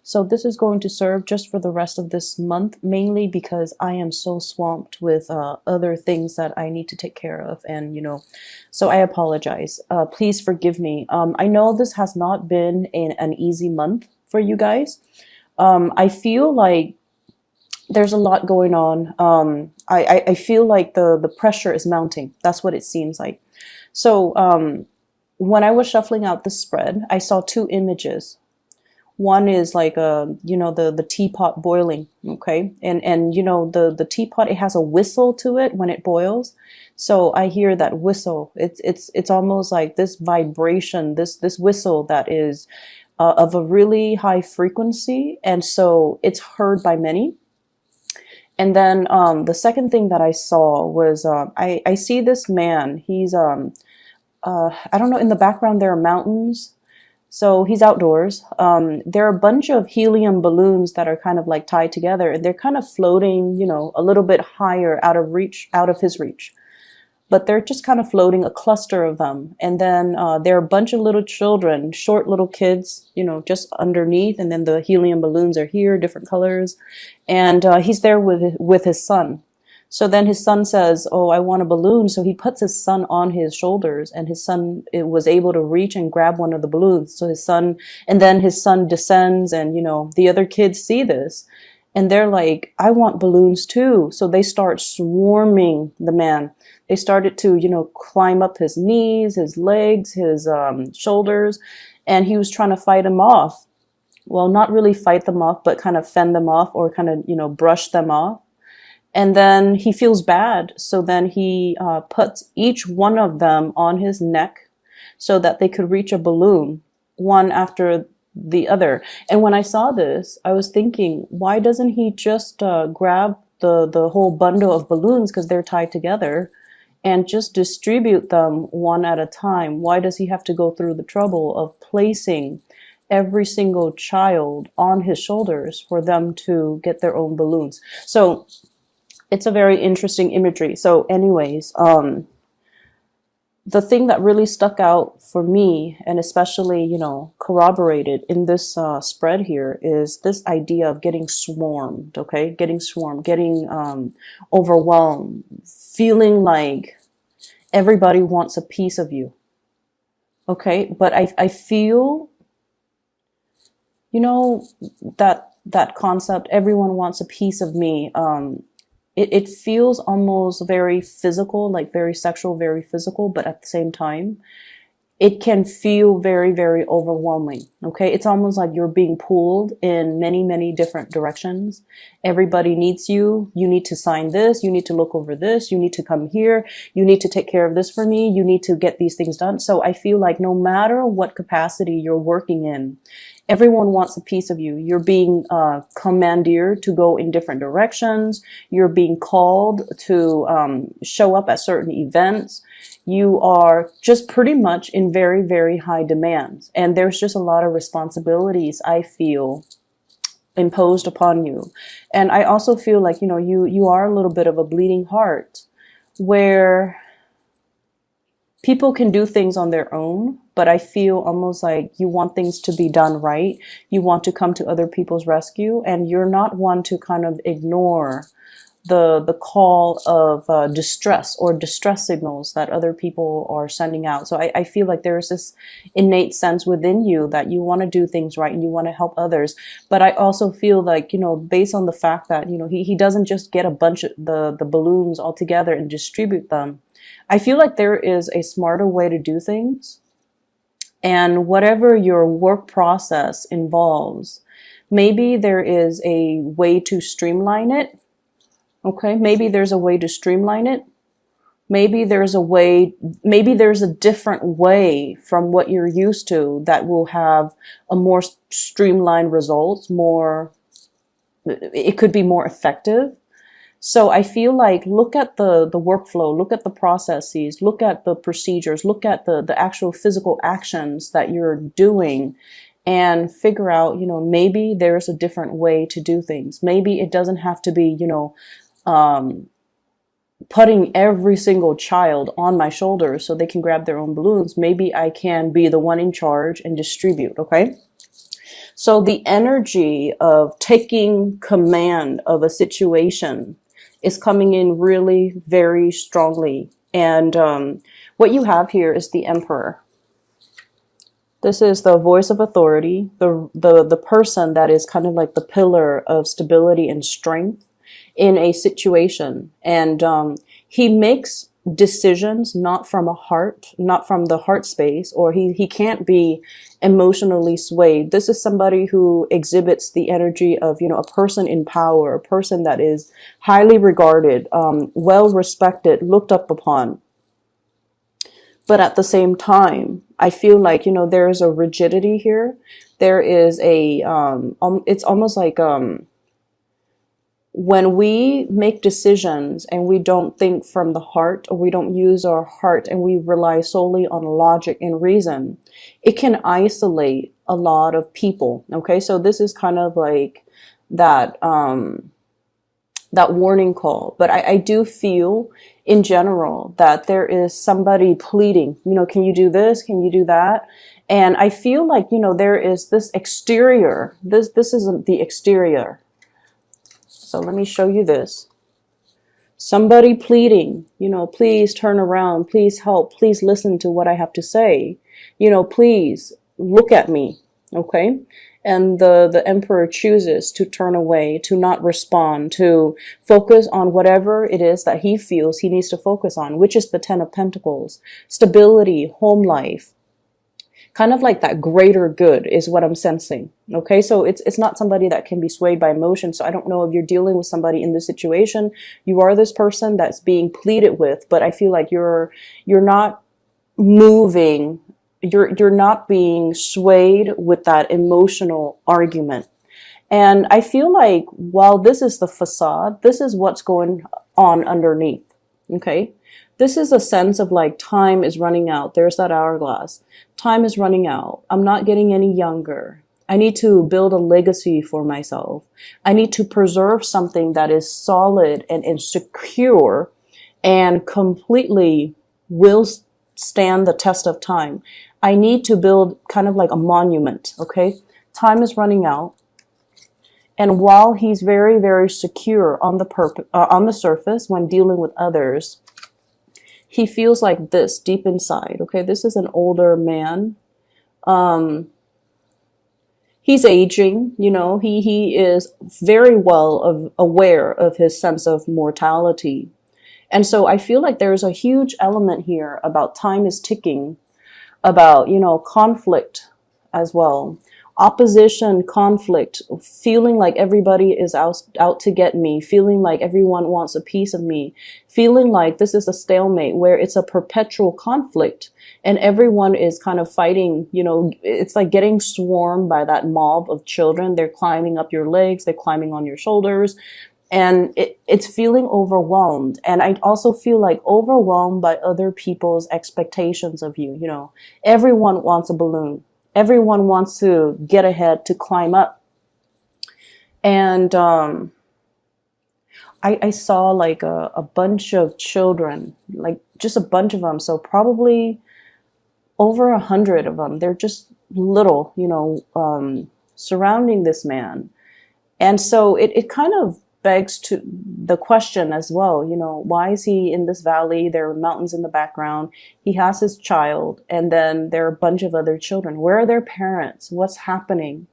So this is going to serve just for the rest of this month, mainly because I am so swamped with other things that I need to take care of. And, so I apologize. Please forgive me. I know this has not been an easy month for you guys. I feel like there's a lot going on. I feel like the pressure is mounting. That's what it seems like. So when I was shuffling out the spread, I saw two images. One is like the teapot boiling, okay, and the teapot, it has a whistle to it when it boils. So I hear that whistle. It's almost like this vibration, this whistle that is of a really high frequency, and so it's heard by many. And then the second thing that I saw was I see this man. He's I don't know. In the background there are mountains. So he's outdoors. There are a bunch of helium balloons that are kind of like tied together, and they're kind of floating, a little bit higher out of his reach. But they're just kind of floating, a cluster of them. And then there are a bunch of little children, short little kids, just underneath. And then the helium balloons are here, different colors. And he's there with his son. So then his son says, "Oh, I want a balloon." So he puts his son on his shoulders, and his son was able to reach and grab one of the balloons. So then his son descends, and, the other kids see this, and they're like, "I want balloons too." So they start swarming the man. They started to, climb up his knees, his legs, his shoulders, and he was trying to fight them off. Well, not really fight them off, but kind of fend them off, or kind of, brush them off. And then he feels bad. So then he puts each one of them on his neck so that they could reach a balloon, one after the other. And when I saw this, I was thinking, why doesn't he just grab the whole bundle of balloons, because they're tied together, and just distribute them one at a time? Why does he have to go through the trouble of placing every single child on his shoulders for them to get their own balloons? So it's a very interesting imagery. So anyways, the thing that really stuck out for me, and especially, corroborated in this spread here, is this idea of getting swarmed, okay? Getting swarmed, getting overwhelmed, feeling like everybody wants a piece of you, okay? But I feel, that concept, everyone wants a piece of me. It feels almost very physical, like very sexual, very physical, but at the same time, it can feel very, very overwhelming. Okay. It's almost like you're being pulled in many, many different directions. Everybody needs you. You need to sign this. You need to look over this. You need to come here. You need to take care of this for me. You need to get these things done. So I feel like no matter what capacity you're working in, everyone wants a piece of you. You're being commandeered to go in different directions. You're being called to show up at certain events. You are just pretty much in very, very high demands. And there's just a lot of responsibilities, I feel, imposed upon you. And I also feel like, you are a little bit of a bleeding heart, where people can do things on their own, but I feel almost like you want things to be done right. You want to come to other people's rescue, and you're not one to kind of ignore the call of distress or distress signals that other people are sending out. So I feel like there's this innate sense within you that you want to do things right and you want to help others. But I also feel like, based on the fact that, he doesn't just get a bunch of the balloons all together and distribute them. I feel like there is a smarter way to do things. And whatever your work process involves, maybe there is a way to streamline it. Okay, maybe there's a way to streamline it. Maybe there's a different way from what you're used to that will have a more streamlined results, it could be more effective. So I feel like look at the workflow, look at the processes, look at the procedures, look at the actual physical actions that you're doing, and figure out, maybe there's a different way to do things. Maybe it doesn't have to be, putting every single child on my shoulders so they can grab their own balloons. Maybe I can be the one in charge and distribute. Okay. So the energy of taking command of a situation is coming in really very strongly. And what you have here is the Emperor. This is the voice of authority, the person that is kind of like the pillar of stability and strength in a situation. And he makes decisions not from a heart, not from the heart space, or he can't be emotionally swayed. This is somebody who exhibits the energy of, you know, a person in power, a person that is highly regarded, well respected, looked up upon. But at the same time, I feel like, you know, there is a rigidity here. There is a, it's almost like, when we make decisions and we don't think from the heart, or we don't use our heart and we rely solely on logic and reason, it can isolate a lot of people. Okay. So this is kind of like that, that warning call. But I do feel in general that there is somebody pleading, you know, can you do this? Can you do that? And I feel like, you know, there is this exterior, this isn't the exterior. So let me show you this. Somebody pleading, you know, please turn around, please help, please listen to what I have to say. You know, please look at me. Okay. And the Emperor chooses to turn away, to not respond, to focus on whatever it is that he feels he needs to focus on, which is the Ten of Pentacles, stability, home life, kind of like that greater good is what I'm sensing. Okay. So it's not somebody that can be swayed by emotion. So I don't know if you're dealing with somebody in this situation. You are this person that's being pleaded with, but I feel like you're not moving. You're not being swayed with that emotional argument. And I feel like while this is the facade, this is what's going on underneath. Okay. This is a sense of like time is running out. There's that hourglass. Time is running out. I'm not getting any younger. I need to build a legacy for myself. I need to preserve something that is solid and secure and completely will stand the test of time. I need to build kind of like a monument. Okay. Time is running out. And while he's very, very secure on the surface when dealing with others, he feels like this deep inside. Okay, this is an older man. He's aging. You know, he is very well aware of his sense of mortality, and so I feel like there's a huge element here about time is ticking, about, you know, conflict as well. Opposition, conflict, feeling like everybody is out to get me, feeling like everyone wants a piece of me, feeling like this is a stalemate where it's a perpetual conflict and everyone is kind of fighting. You know, it's like getting swarmed by that mob of children. They're climbing up your legs, they're climbing on your shoulders, and it's feeling overwhelmed. And I also feel like overwhelmed by other people's expectations of you. You know, everyone wants a balloon. Everyone wants to get ahead, to climb up. And I saw like a bunch of children, like just a bunch of them. So probably over 100 of them. They're just little, you know, surrounding this man. And so it kind of begs to the question as well, you know, why is he in this valley? There are mountains in the background. He has his child, and then there are a bunch of other children. Where are their parents? What's happening?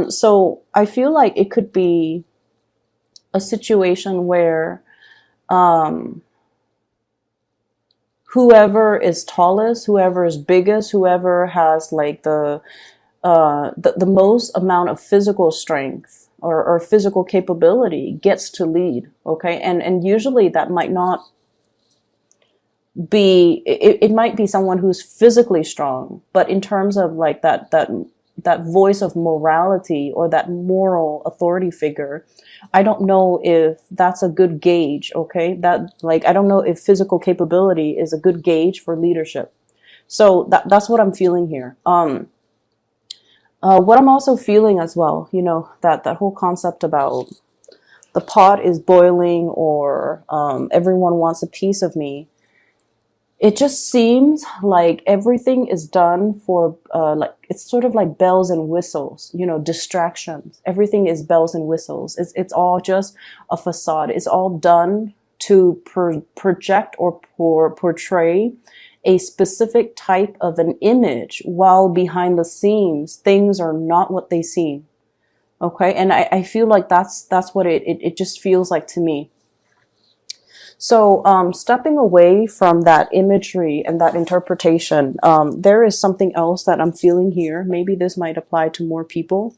So I feel like it could be a situation where whoever is tallest, whoever is biggest, whoever has like the most amount of physical strength or physical capability gets to lead. Okay. And usually that might not be, it might be someone who's physically strong, but in terms of like that voice of morality or that moral authority figure, I don't know if that's a good gauge. Okay. That, like, I don't know if physical capability is a good gauge for leadership. So that's what I'm feeling here. What I'm also feeling as well, you know, that whole concept about the pot is boiling, or everyone wants a piece of me. it just seems like everything is done for like it's sort of like bells and whistles, you know, distractions. Everything is bells and whistles. It's all just a facade. It's all done to project or portray a specific type of an image, while behind the scenes things are not what they seem. Okay, and I feel like that's what it just feels like to me. So, stepping away from that imagery and that interpretation, there is something else that I'm feeling here. Maybe this might apply to more people.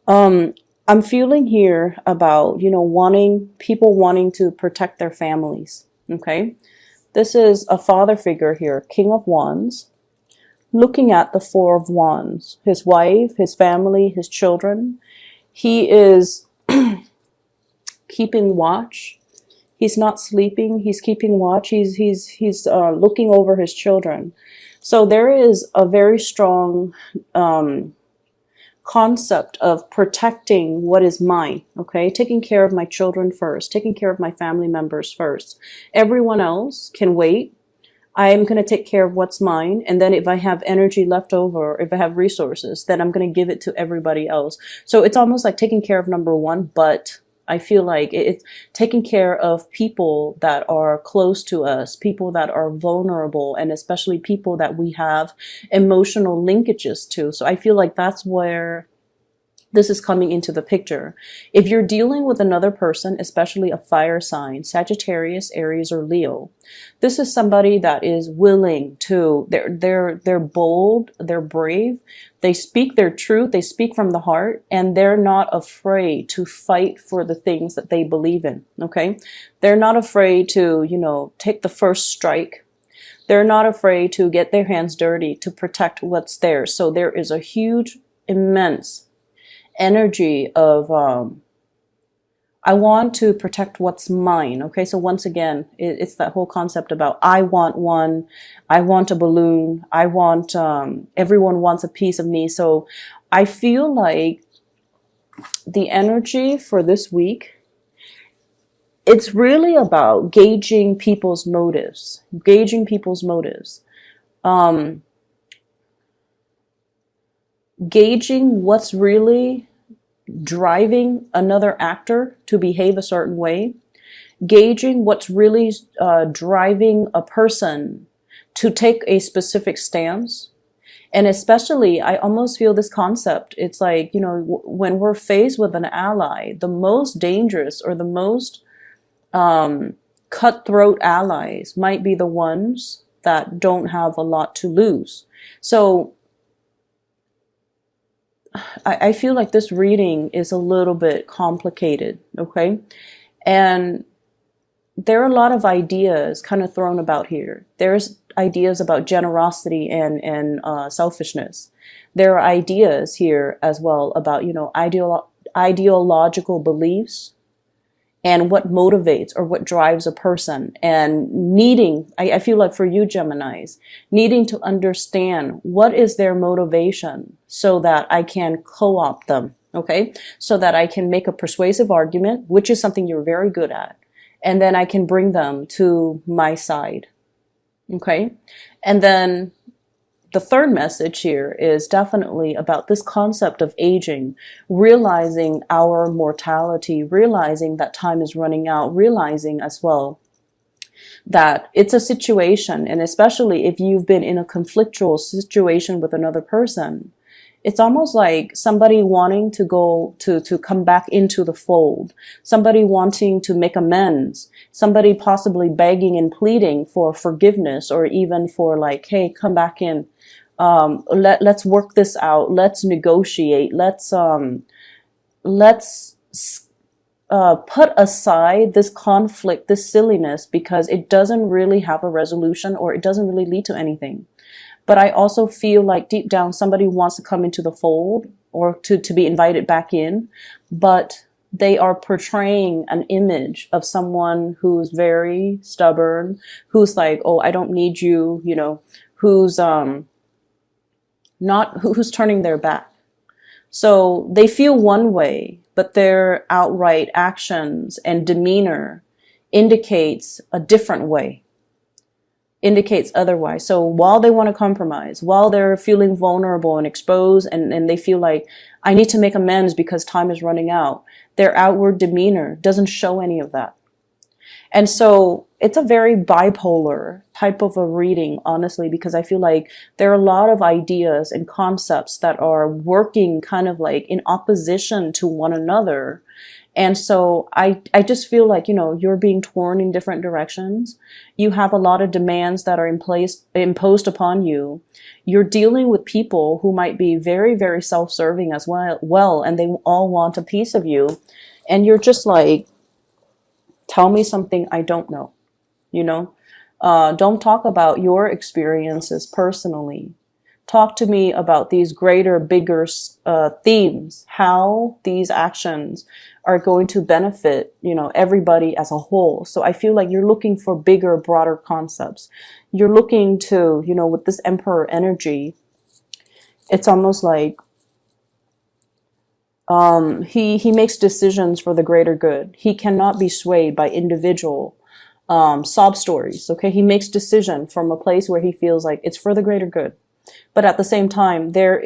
Um, I'm feeling here about, you know, wanting to protect their families. Okay. This is a father figure here, King of Wands, looking at the Four of Wands, his wife, his family, his children. He is keeping watch. He's not sleeping. He's keeping watch. He's looking over his children. So there is a very strong concept of protecting what is mine. Okay, taking care of my children first, taking care of my family members first. Everyone else can wait. I am going to take care of what's mine. And then if I have energy left over, if I have resources, then I'm going to give it to everybody else. So it's almost like taking care of number one, but I feel like it's taking care of people that are close to us, people that are vulnerable, and especially people that we have emotional linkages to. So I feel like that's where this is coming into the picture. If you're dealing with another person, especially a fire sign, Sagittarius, Aries, or Leo, this is somebody that is willing to, they're bold, they're brave, they speak their truth, they speak from the heart, and they're not afraid to fight for the things that they believe in, okay? They're not afraid to, you know, take the first strike. They're not afraid to get their hands dirty to protect what's theirs. So there is a huge, immense energy of I want to protect what's mine. Okay, so once again, it's that whole concept about I want one, I want a balloon, I want everyone wants a piece of me. So I feel like the energy for this week, it's really about gauging people's motives, gauging what's really driving another actor to behave a certain way, gauging what's really driving a person to take a specific stance. And especially, I almost feel this concept, it's like, you know, when we're faced with an ally, the most dangerous or the most cutthroat allies might be the ones that don't have a lot to lose. So I feel like this reading is a little bit complicated, okay? And there are a lot of ideas kind of thrown about here. There's ideas about generosity and selfishness. There are ideas here as well about, you know, ideological beliefs and what motivates or what drives a person, and needing, I feel like for you Geminis, needing to understand what is their motivation so that I can co-opt them, okay? So that I can make a persuasive argument, which is something you're very good at, and then I can bring them to my side, okay? And then the third message here is definitely about this concept of aging, realizing our mortality, realizing that time is running out, realizing as well that it's a situation, and especially if you've been in a conflictual situation with another person, it's almost like somebody wanting to go to come back into the fold, somebody wanting to make amends, somebody possibly begging and pleading for forgiveness, or even for like, hey, come back in. Let's work this out. Let's negotiate. Let's put aside this conflict, this silliness, because it doesn't really have a resolution, or it doesn't really lead to anything. But I also feel like deep down somebody wants to come into the fold, or to be invited back in, but they are portraying an image of someone who's very stubborn, who's like, oh, I don't need you, you know, who's turning their back. So they feel one way, but their outright actions and demeanor indicates a different way. indicates otherwise. So while they want to compromise, while they're feeling vulnerable and exposed, and they feel like, I need to make amends because time is running out, their outward demeanor doesn't show any of that. And so it's a very bipolar type of a reading, honestly, because I feel like there are a lot of ideas and concepts that are working kind of like in opposition to one another. And so I just feel like, you're being torn in different directions. You have a lot of demands that are imposed upon you. You're dealing with people who might be very, very self-serving as well, and they all want a piece of you. And you're just like, tell me something I don't know, don't talk about your experiences personally. Talk to me about these greater, bigger themes, how these actions are going to benefit, everybody as a whole. So I feel like you're looking for bigger, broader concepts. You're looking to, with this Emperor energy, it's almost like he makes decisions for the greater good. He cannot be swayed by individual sob stories. Okay, he makes decision from a place where he feels like it's for the greater good. But at the same time, there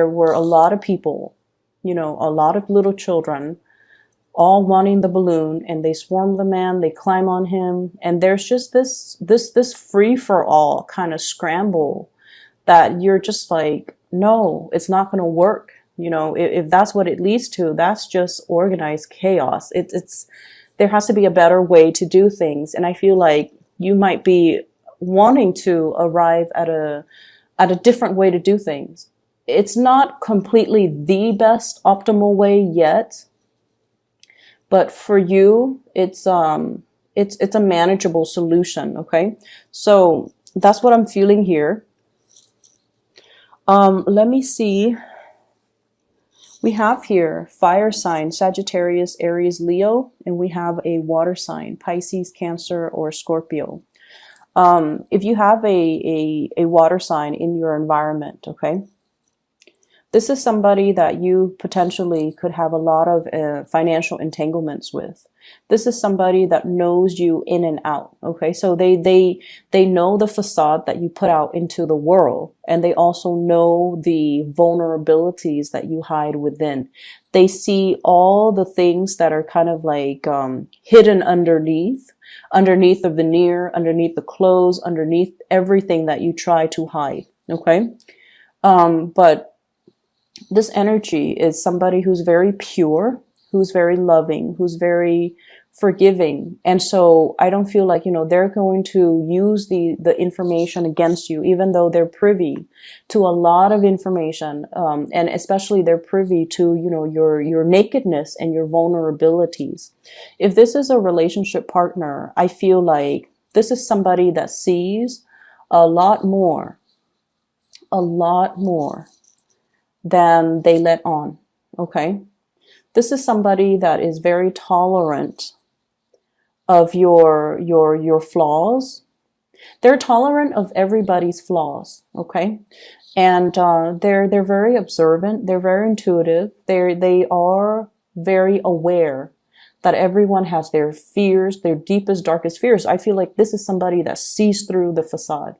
were a lot of people, a lot of little children, all wanting the balloon, and they swarm the man, they climb on him, and there's just this free for all kind of scramble that you're just like, no, it's not going to work. If that's what it leads to, that's just organized chaos. There has to be a better way to do things. And I feel like you might be wanting to arrive at a different way to do things. It's not completely the best optimal way yet, but for you, it's a manageable solution. Okay. So that's what I'm feeling here. Let me see. We have here fire sign, Sagittarius, Aries, Leo, and we have a water sign, Pisces, Cancer, or Scorpio. If you have a water sign in your environment, okay, this is somebody that you potentially could have a lot of financial entanglements with. This is somebody that knows you in and out. Okay, so they know the facade that you put out into the world, and they also know the vulnerabilities that you hide within. They see all the things that are kind of like hidden underneath the veneer, underneath the clothes, underneath everything that you try to hide. Okay, but this energy is somebody who's very pure, who's very loving, who's very forgiving. And so I don't feel like, they're going to use the information against you, even though they're privy to a lot of information. And especially they're privy to, your nakedness and your vulnerabilities. If this is a relationship partner, I feel like this is somebody that sees a lot more than they let on. Okay. This is somebody that is very tolerant of your flaws. They're tolerant of everybody's flaws. Okay. And, they're very observant. They're very intuitive. They are very aware that everyone has their fears, their deepest, darkest fears. I feel like this is somebody that sees through the facade.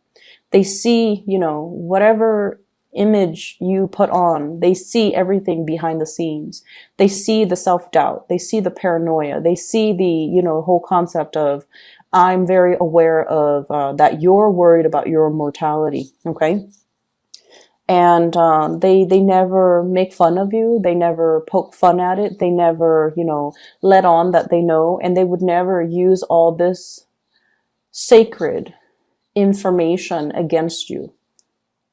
They see, whatever image you put on, they see everything behind the scenes. They see the self-doubt. They see the paranoia. They see the, whole concept of, I'm very aware of that you're worried about your mortality. Okay. And they never make fun of you. They never poke fun at it. They never, let on that they know. And they would never use all this sacred information against you.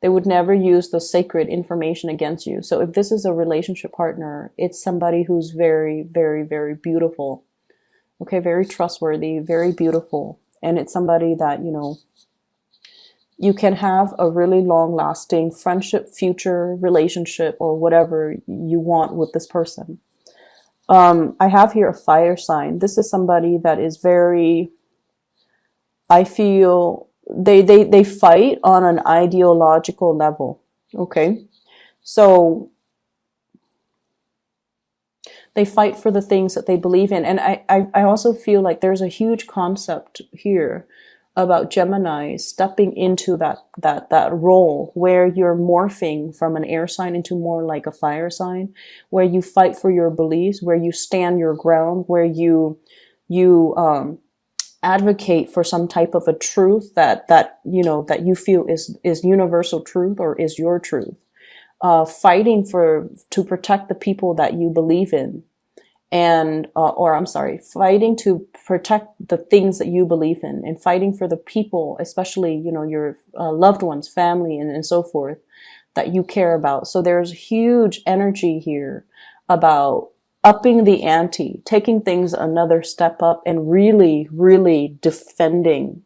They would never use the sacred information against you. So if this is a relationship partner, it's somebody who's very, very, very beautiful. Okay, very trustworthy, very beautiful. And it's somebody that, you can have a really long-lasting friendship, future relationship, or whatever you want with this person. I have here a fire sign. This is somebody that is very, I feel, they fight on an ideological level. Okay. So they fight for the things that they believe in. And I also feel like there's a huge concept here about Gemini stepping into that role where you're morphing from an air sign into more like a fire sign, where you fight for your beliefs, where you stand your ground, where you advocate for some type of a truth that you know that you feel is universal truth or is your truth. Fighting for to protect the people that you believe in, and or I'm sorry, fighting to protect the things that you believe in, and fighting for the people, especially you know your loved ones, family, and so forth, that you care about. So there's huge energy here about upping the ante, taking things another step up, and really, really defending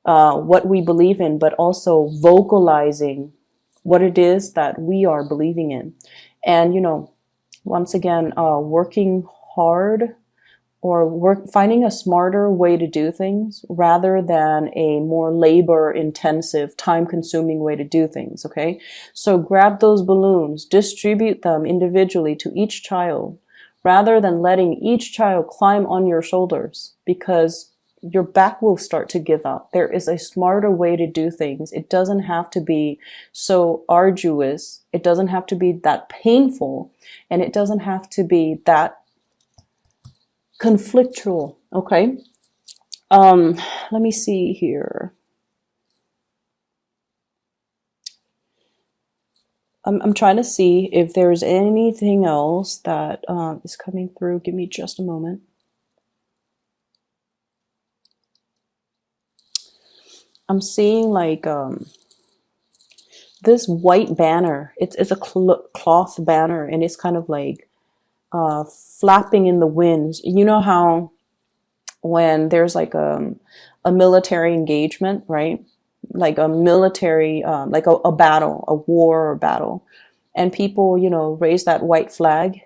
what we believe in, but also vocalizing what it is that we are believing in. And, you know, once again, working hard or finding a smarter way to do things rather than a more labor intensive, time consuming way to do things. Okay. So grab those balloons, distribute them individually to each child rather than letting each child climb on your shoulders, because your back will start to give up. There is a smarter way to do things. It doesn't have to be so arduous. It doesn't have to be that painful, and it doesn't have to be that conflictual. Okay. Let me see here. I'm trying to see if there's anything else that is coming through. Give me just a moment. I'm seeing like this white banner. It's a cloth banner, and it's kind of like flapping in the winds. You know how when there's like a military engagement, right? Like a military, like a battle, a war or battle, and people, you know, raise that white flag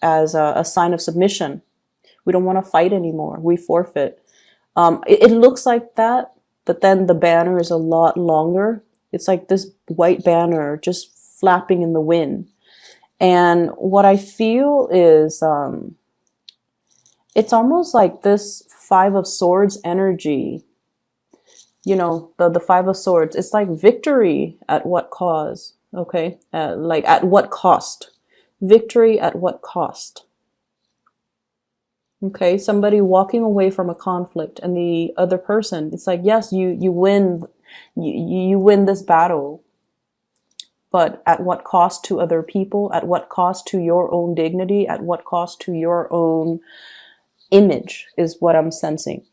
as a sign of submission. We don't want to fight anymore. We forfeit. It looks like that, but then the banner is a lot longer. It's like this white banner just flapping in the wind. And what I feel is, it's almost like this Five of Swords energy. You know, the Five of Swords. It's like victory at what cause? Okay, like at what cost? Victory at what cost? Okay, somebody walking away from a conflict, and the other person, it's like, yes, you win, you win this battle, but at what cost to other people? At what cost to your own dignity? At what cost to your own image is what I'm sensing.